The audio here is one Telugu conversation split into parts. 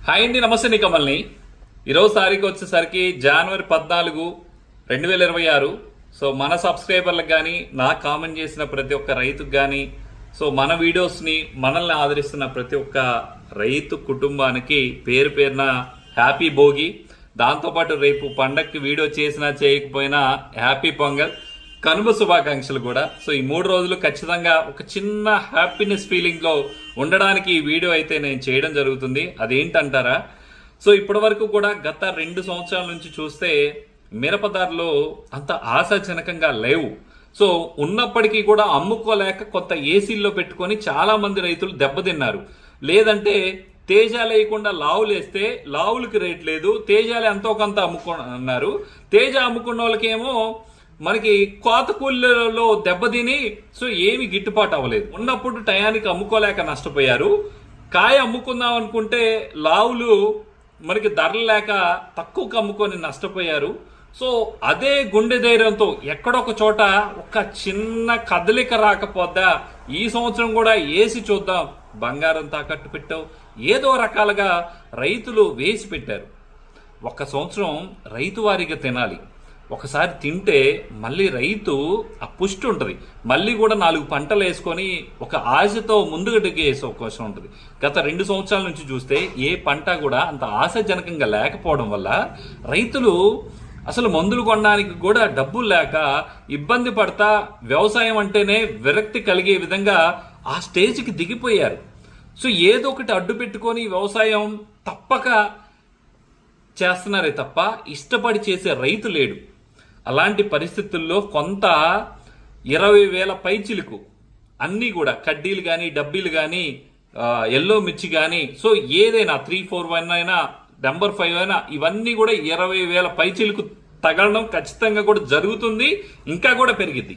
హాయ్ అండి, నమస్తే. నీ కమల్ని. ఈరోజు తారీఖు వచ్చేసరికి జనవరి 14, 2026. సో మన సబ్స్క్రైబర్లకు కానీ, నా కామెంట్ చేసిన ప్రతి ఒక్క రైతుకు కానీ, సో మన వీడియోస్ని మనల్ని ఆదరిస్తున్న ప్రతి ఒక్క రైతు కుటుంబానికి పేరు పేరున హ్యాపీ భోగి. దాంతోపాటు రేపు పండగకి వీడియో చేసినా చేయకపోయినా హ్యాపీ పొంగల్, కనుమ శుభాకాంక్షలు కూడా. సో ఈ 3 రోజులు ఖచ్చితంగా ఒక చిన్న హ్యాపీనెస్ ఫీలింగ్లో ఉండడానికి ఈ వీడియో అయితే నేను చేయడం జరుగుతుంది. అదేంటంటారా? సో ఇప్పటి వరకు కూడా గత 2 సంవత్సరాల నుంచి చూస్తే మిరపదారులు అంత ఆశాజనకంగా లేవు. సో ఉన్నప్పటికీ కూడా అమ్ముకోలేక కొంత ఏసీల్లో పెట్టుకొని చాలా మంది రైతులు దెబ్బతిన్నారు. లేదంటే తేజాలు వేయకుండా లావులు వేస్తే లావులకి రేట్ లేదు, తేజాలు ఎంతో కొంత అమ్ముకున్నారు. తేజ అమ్ముకున్న వాళ్ళకేమో మనకి కోత కూలీలలో దెబ్బతిని సో ఏమి గిట్టుబాటు అవ్వలేదు. ఉన్నప్పుడు టయానికి అమ్ముకోలేక నష్టపోయారు. కాయ అమ్ముకుందాం అనుకుంటే లావులు మనకి ధరలు లేక తక్కువకు అమ్ముకొని నష్టపోయారు. సో అదే గుండె ధైర్యంతో ఎక్కడొక చోట ఒక చిన్న కదలిక రాకపోద్దా, ఈ సంవత్సరం కూడా ఏసి చూద్దాం, బంగారం తాకట్టు పెట్టావు, ఏదో రకాలుగా రైతులు వేసి పెట్టారు. ఒక సంవత్సరం రైతు వారీగా తినాలి. ఒకసారి తింటే మళ్ళీ రైతు ఆ పుష్టి ఉంటుంది, మళ్ళీ కూడా 4 పంటలు వేసుకొని ఒక ఆశతో ముందుగడికి వేసే అవకాశం ఉంటుంది. గత 2 సంవత్సరాల నుంచి చూస్తే ఏ పంట కూడా అంత ఆశాజనకంగా లేకపోవడం వల్ల రైతులు అసలు మందులు కొనడానికి కూడా డబ్బులు లేక ఇబ్బంది పడతా వ్యవసాయం అంటేనే విరక్తి కలిగే విధంగా ఆ స్టేజ్కి దిగిపోయారు. సో ఏదో ఒకటి అడ్డు పెట్టుకొని వ్యవసాయం తప్పక చేస్తున్నారే తప్ప ఇష్టపడి చేసే రైతు లేడు. అలాంటి పరిస్థితుల్లో కొంత 20,000 పైచిలుకు అన్నీ కూడా కడ్డీలు కానీ, డబ్బీలు కానీ, ఎల్లో మిర్చి కానీ, సో ఏదైనా 341 అయినా, నెంబర్ 5 అయినా, ఇవన్నీ కూడా 20,000 పైచిలుకు తగలడం ఖచ్చితంగా కూడా జరుగుతుంది. ఇంకా కూడా పెరిగింది.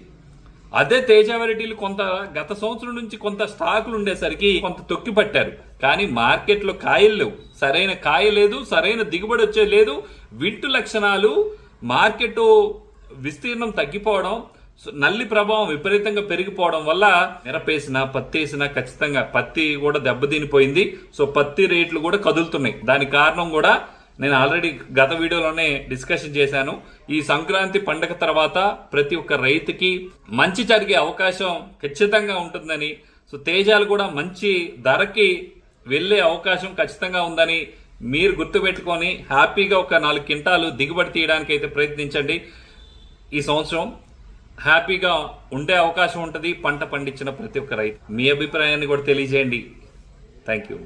అదే తేజ వెరైటీలు కొంత గత సంవత్సరం నుంచి కొంత స్టాకులు ఉండేసరికి కొంత తొక్కి పట్టారు. కానీ మార్కెట్లో కాయలు లేవు, సరైన కాయ లేదు, సరైన దిగుబడి వచ్చే లేదు. వింటు లక్షణాలు, మార్కెట్ విస్తీర్ణం తగ్గిపోవడం, నల్లి ప్రభావం విపరీతంగా పెరిగిపోవడం వల్ల మిరపేసినా పత్తి వేసినా ఖచ్చితంగా పత్తి కూడా దెబ్బతినిపోయింది. సో పత్తి రేట్లు కూడా కదులుతున్నాయి. దానికి కారణం కూడా నేను ఆల్రెడీ గత వీడియోలోనే డిస్కషన్ చేశాను. ఈ సంక్రాంతి పండగ తర్వాత ప్రతి ఒక్క రైతుకి మంచి జరిగే అవకాశం ఖచ్చితంగా ఉంటుందని, సో తేజాలు కూడా మంచి ధరకి వెళ్ళే అవకాశం ఖచ్చితంగా ఉందని మీరు గుర్తుపెట్టుకొని హ్యాపీగా ఒక 4 క్వింటాలు దిగుబడి తీయడానికి అయితే ప్రయత్నించండి. ఈ సంవత్సరం హ్యాపీగా ఉండే అవకాశం ఉంటుంది పంట పండించిన ప్రతి ఒక్క రైతు. మీ అభిప్రాయాన్ని కూడా తెలియజేయండి. Thank you.